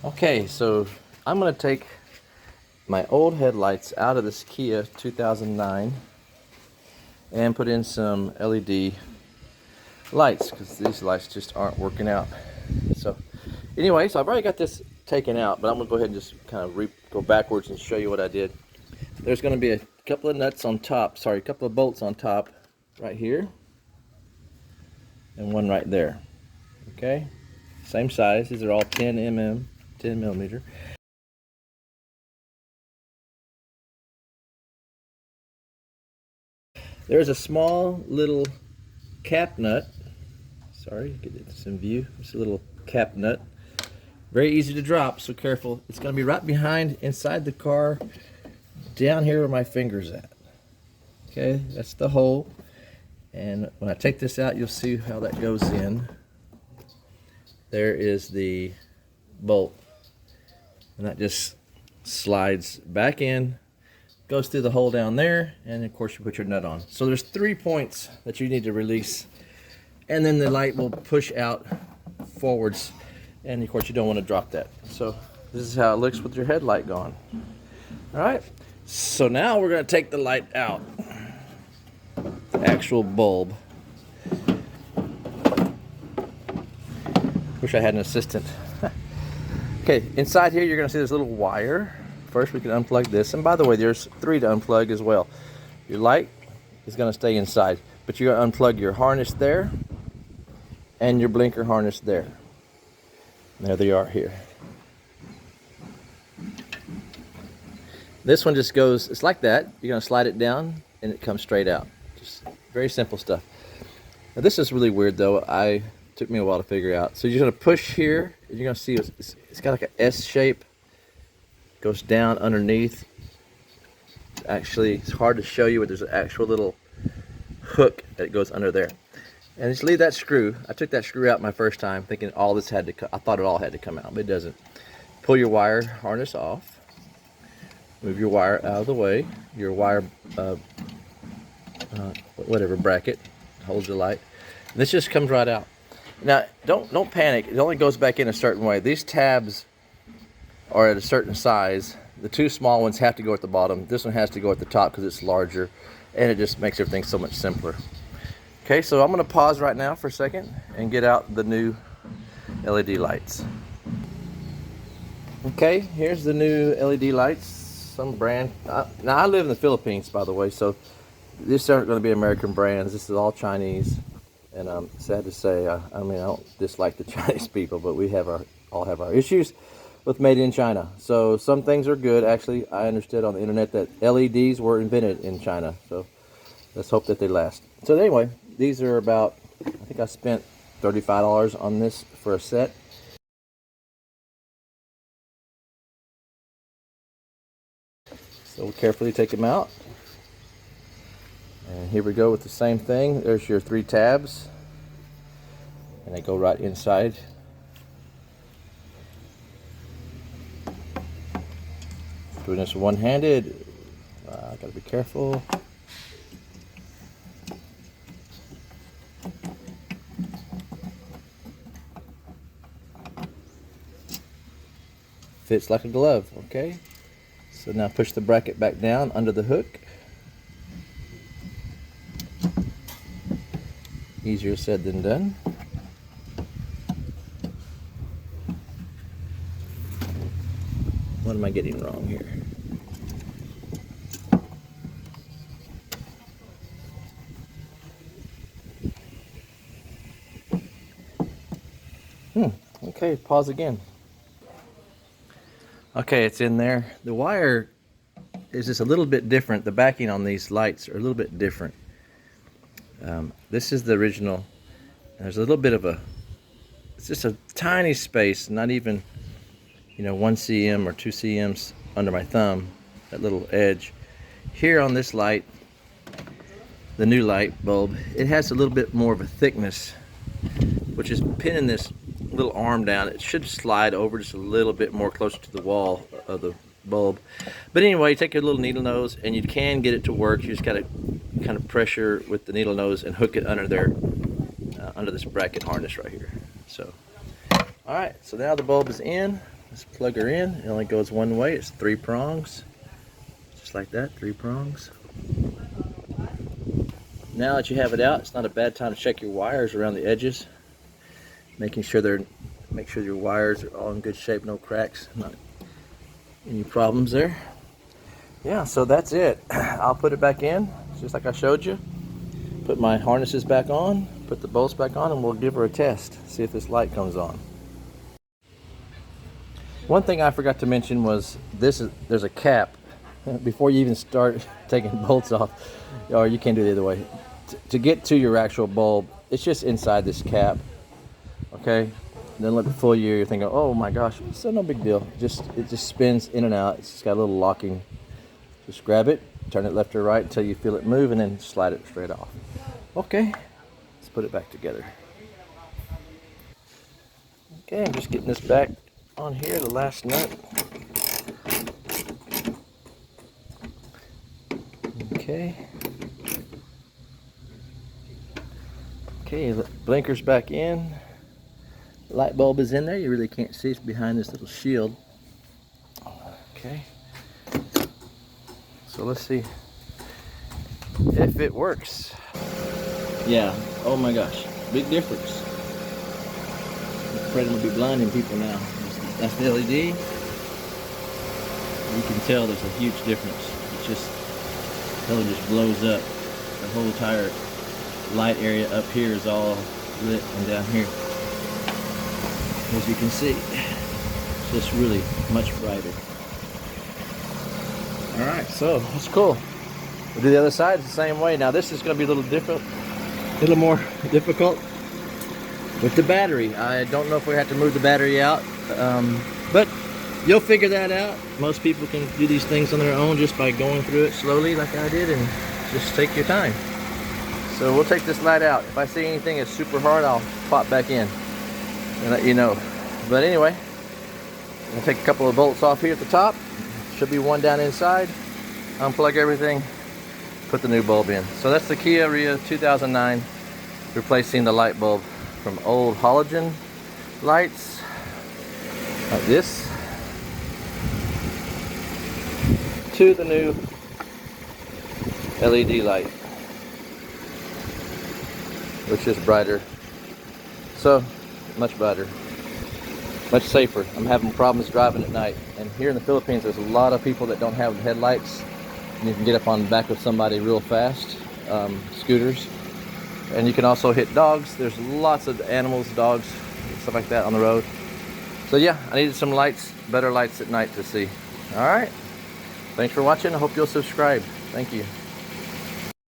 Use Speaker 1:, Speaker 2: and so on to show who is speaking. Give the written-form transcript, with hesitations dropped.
Speaker 1: Okay, so I'm going to take my old headlights out of this Kia 2009 and put in some LED lights because these lights just aren't working out. So anyway, so I've already got this taken out, but I'm going to go ahead and just kind of go backwards and show you what I did. There's going to be a couple of nuts on top, sorry, a couple of bolts on top right here and one right there. Okay, same size. These are all 10 millimeter. There's a small little cap nut. Sorry, get this in view. It's a little cap nut. Very easy to drop, so careful. It's going to be right behind inside the car, down here where my finger's at. Okay, that's the hole. And when I take this out, you'll see how that goes in. There is the bolt. And that just slides back in, goes through the hole down there, and of course you put your nut on. So there's 3 points that you need to release, and then the light will push out forwards, and of course you don't want to drop that. So this is how it looks with your headlight gone. All right, so now we're going to take the light out, the actual bulb. Wish I had an assistant. Okay, inside here you're going to see this little wire. First we can unplug this, and by the way, there's 3 to unplug as well. Your light is going to stay inside, but you're going to unplug your harness there and your blinker harness there. And there they are here. This one just goes, it's like that. You're going to slide it down and it comes straight out. Just very simple stuff. Now this is really weird though. Took me a while to figure out. So you're going to push here, and you're going to see it's got like an S shape. Goes down underneath. Actually, it's hard to show you, but there's an actual little hook that goes under there. And just leave that screw. I took that screw out my first time, thinking all this had to I thought it all had to come out, but it doesn't. Pull your wire harness off. Move your wire out of the way. Your wire, whatever bracket holds the light. And this just comes right out. Now, don't panic. It only goes back in a certain way. These tabs are at a certain size. The 2 small ones have to go at the bottom. This one has to go at the top because it's larger, and it just makes everything so much simpler. Okay, so I'm going to pause right now for a second and get out the new LED lights. Okay, here's the new LED lights. Some brand. Now, I live in the Philippines, by the way, so these aren't going to be American brands. This is all Chinese. And I'm sad to say, I mean, I don't dislike the Chinese people, but we all have our issues with made in China. So some things are good. Actually, I understood on the internet that LEDs were invented in China. So let's hope that they last. So anyway, these are about, I think I spent $35 on this for a set. So we'll carefully take them out. And here we go with the same thing. There's your 3 tabs, and they go right inside. Doing this one-handed, I gotta be careful. Fits like a glove, okay? So now push the bracket back down under the hook. Easier said than done. What am I getting wrong here? Okay, pause again. Okay, it's in there. The wire is just a little bit different. The backing on these lights are a little bit different. This is the original. There's a little bit of it's just a tiny space, not even, 1 cm or 2 cms under my thumb, that little edge. Here on this light, the new light bulb, it has a little bit more of a thickness, which is pinning this little arm down. It should slide over just a little bit more closer to the wall of the bulb. But anyway, take your little needle nose and you can get it to work. You just got to kind of pressure with the needle nose and hook it under there, under this bracket harness right here. So, all right, so now the bulb is in. Let's plug her in. It only goes one way. It's 3 prongs. Just like that, 3 prongs. Now that you have it out, it's not a bad time to check your wires around the edges. Make sure your wires are all in good shape, no cracks, not any problems there. Yeah, so that's it. I'll put it back in, just like I showed you. Put my harnesses back on, put the bolts back on, and we'll give her a test. See if this light comes on. One thing I forgot to mention was there's a cap. Before you even start taking bolts off, or you can't do it either way. To get to your actual bulb, it's just inside this cap. Okay? Then look, full year, you're thinking, oh my gosh, so no big deal. It just spins in and out. It's just got a little locking. Just grab it, turn it left or right until you feel it move, and then slide it straight off. Okay, let's put it back together. Okay, I'm just getting this back on here, the last nut. Okay. Okay, the blinker's back in. Light bulb is in there. You really can't see, it's behind this little shield. Okay. So let's see if it works. Yeah, oh my gosh, big difference. I'm afraid I'm gonna be blinding people now. That's the LED. You can tell there's a huge difference. It's just, the color just blows up. The whole entire light area up here is all lit, and down here, as you can see, it's just really much brighter. Alright, so that's cool. We'll do the other side the same way. Now this is going to be a little different, a little more difficult with the battery. I don't know if we have to move the battery out, but you'll figure that out. Most people can do these things on their own just by going through it slowly like I did, and just take your time. So we'll take this light out. If I see anything that's super hard, I'll pop back in and let you know. But anyway, I'm going to take a couple of bolts off here at the top. Should be one down inside. Unplug everything, put the new bulb in. So that's the KIA Rio 2009, replacing the light bulb from old halogen lights like this to the new LED light, which is brighter. So much brighter, much safer. I'm having problems driving at night, and here in the Philippines there's a lot of people that don't have headlights, and you can get up on the back of somebody real fast, scooters, and you can also hit dogs. There's lots of animals, dogs, stuff like that on the road. So yeah, I needed some lights, better lights at night to see. All right, thanks for watching. I hope you'll subscribe. Thank you.